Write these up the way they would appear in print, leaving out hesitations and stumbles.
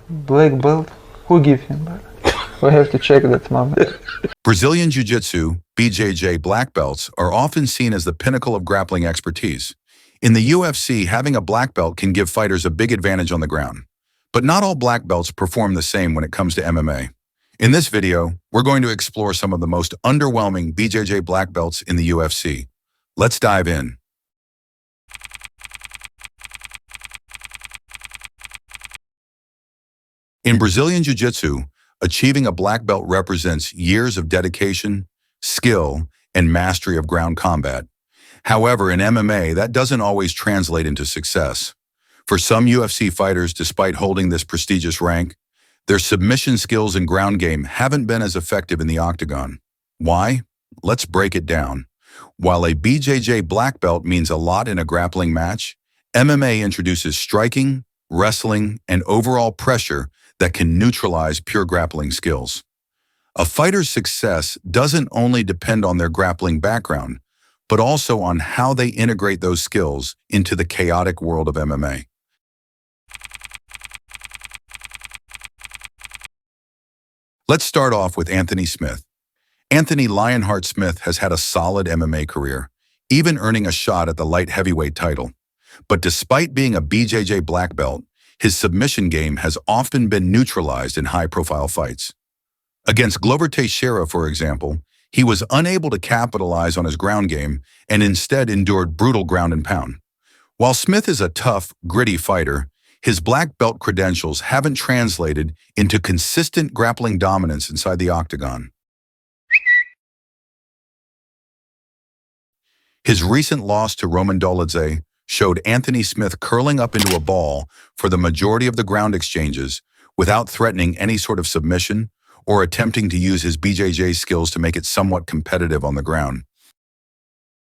Black belt? Who gave him that? We have to check that moment. Brazilian Jiu-Jitsu, BJJ black belts are often seen as the pinnacle of grappling expertise. In the UFC, having a black belt can give fighters a big advantage on the ground. But not all black belts perform the same when it comes to MMA. In this video, we're going to explore some of the most underwhelming BJJ black belts in the UFC. Let's dive in. In Brazilian Jiu-Jitsu, achieving a black belt represents years of dedication, skill, and mastery of ground combat. However, in MMA, that doesn't always translate into success. For some UFC fighters, despite holding this prestigious rank, their submission skills and ground game haven't been as effective in the octagon. Why? Let's break it down. While a BJJ black belt means a lot in a grappling match, MMA introduces striking, wrestling, and overall pressure that can neutralize pure grappling skills. A fighter's success doesn't only depend on their grappling background, but also on how they integrate those skills into the chaotic world of MMA. Let's start off with Anthony Smith. Anthony Lionheart Smith has had a solid MMA career, even earning a shot at the light heavyweight title. But despite being a BJJ black belt, his submission game has often been neutralized in high-profile fights. Against Glover Teixeira, for example, he was unable to capitalize on his ground game and instead endured brutal ground and pound. While Smith is a tough, gritty fighter, his black belt credentials haven't translated into consistent grappling dominance inside the octagon. His recent loss to Roman Dolidze showed Anthony Smith curling up into a ball for the majority of the ground exchanges without threatening any sort of submission or attempting to use his BJJ skills to make it somewhat competitive on the ground.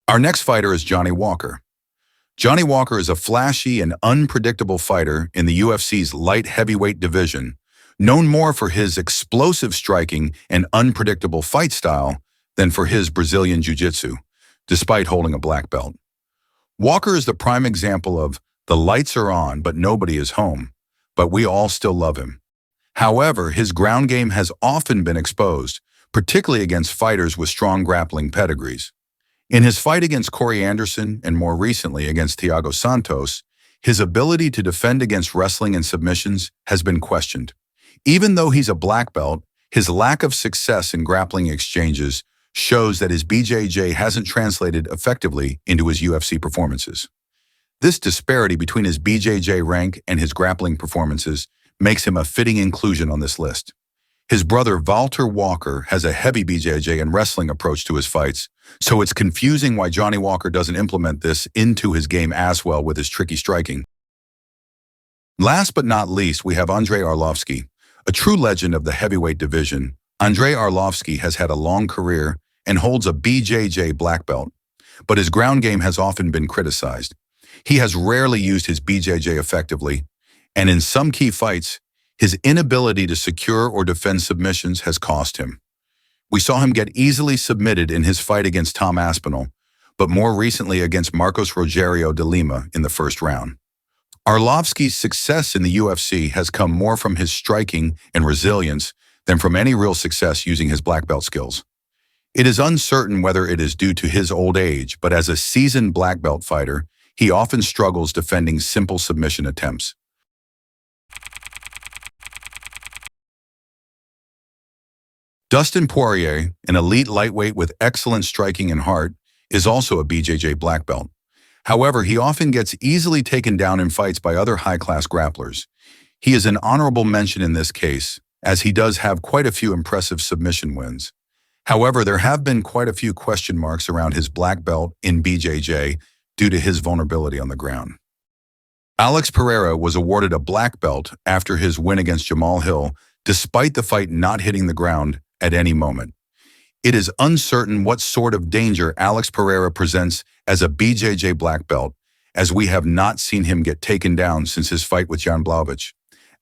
Our next fighter is Johnny Walker. Johnny Walker is a flashy and unpredictable fighter in the UFC's light heavyweight division, known more for his explosive striking and unpredictable fight style than for his Brazilian Jiu-Jitsu, despite holding a black belt. Walker is the prime example of the lights are on, but nobody is home, but we all still love him. However, his ground game has often been exposed, particularly against fighters with strong grappling pedigrees. In his fight against Corey Anderson and more recently against Thiago Santos, his ability to defend against wrestling and submissions has been questioned. Even though he's a black belt, his lack of success in grappling exchanges shows that his BJJ hasn't translated effectively into his UFC performances. This disparity between his BJJ rank and his grappling performances makes him a fitting inclusion on this list. His brother Walter Walker has a heavy BJJ and wrestling approach to his fights, so it's confusing why Johnny Walker doesn't implement this into his game as well with his tricky striking. Last but not least, we have Andrei Arlovski. A true legend of the heavyweight division, Andrei Arlovski has had a long career and holds a BJJ black belt, but his ground game has often been criticized. He has rarely used his BJJ effectively, and in some key fights, his inability to secure or defend submissions has cost him. We saw him get easily submitted in his fight against Tom Aspinall, but more recently against Marcos Rogerio de Lima in the first round. Arlovski's success in the UFC has come more from his striking and resilience than from any real success using his black belt skills. It is uncertain whether it is due to his old age, but as a seasoned black belt fighter, he often struggles defending simple submission attempts. Dustin Poirier, an elite lightweight with excellent striking and heart, is also a BJJ black belt. However, he often gets easily taken down in fights by other high-class grapplers. He is an honorable mention in this case, as he does have quite a few impressive submission wins. However, there have been quite a few question marks around his black belt in BJJ due to his vulnerability on the ground. Alex Pereira was awarded a black belt after his win against Jamal Hill, despite the fight not hitting the ground at any moment. It is uncertain what sort of danger Alex Pereira presents as a BJJ black belt, as we have not seen him get taken down since his fight with Jan Blachowicz.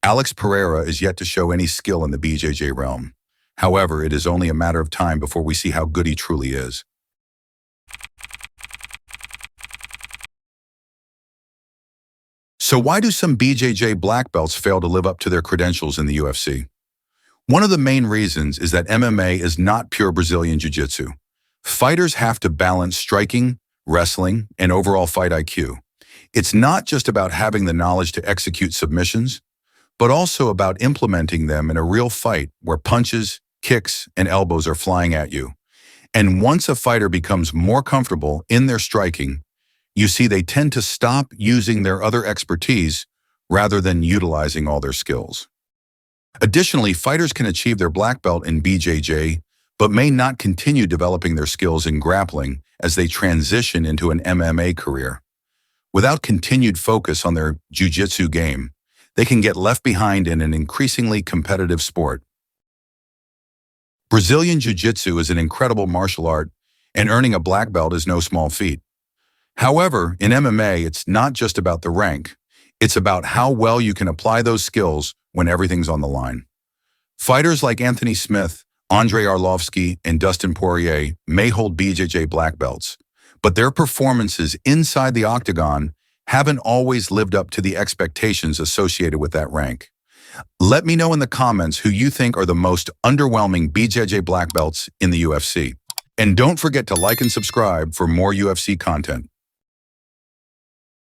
Alex Pereira is yet to show any skill in the BJJ realm. However, it is only a matter of time before we see how good he truly is. So why do some BJJ black belts fail to live up to their credentials in the UFC? One of the main reasons is that MMA is not pure Brazilian Jiu-Jitsu. Fighters have to balance striking, wrestling, and overall fight IQ. It's not just about having the knowledge to execute submissions, but also about implementing them in a real fight where punches, kicks, and elbows are flying at you. And once a fighter becomes more comfortable in their striking, you see they tend to stop using their other expertise rather than utilizing all their skills. Additionally, fighters can achieve their black belt in BJJ, but may not continue developing their skills in grappling as they transition into an MMA career. Without continued focus on their jiu-jitsu game, they can get left behind in an increasingly competitive sport. Brazilian Jiu-Jitsu is an incredible martial art, and earning a black belt is no small feat. However, in MMA, it's not just about the rank. It's about how well you can apply those skills when everything's on the line. Fighters like Anthony Smith, Andrei Arlovski, and Dustin Poirier may hold BJJ black belts, but their performances inside the octagon haven't always lived up to the expectations associated with that rank. Let me know in the comments who you think are the most underwhelming BJJ black belts in the UFC. And don't forget to like and subscribe for more UFC content.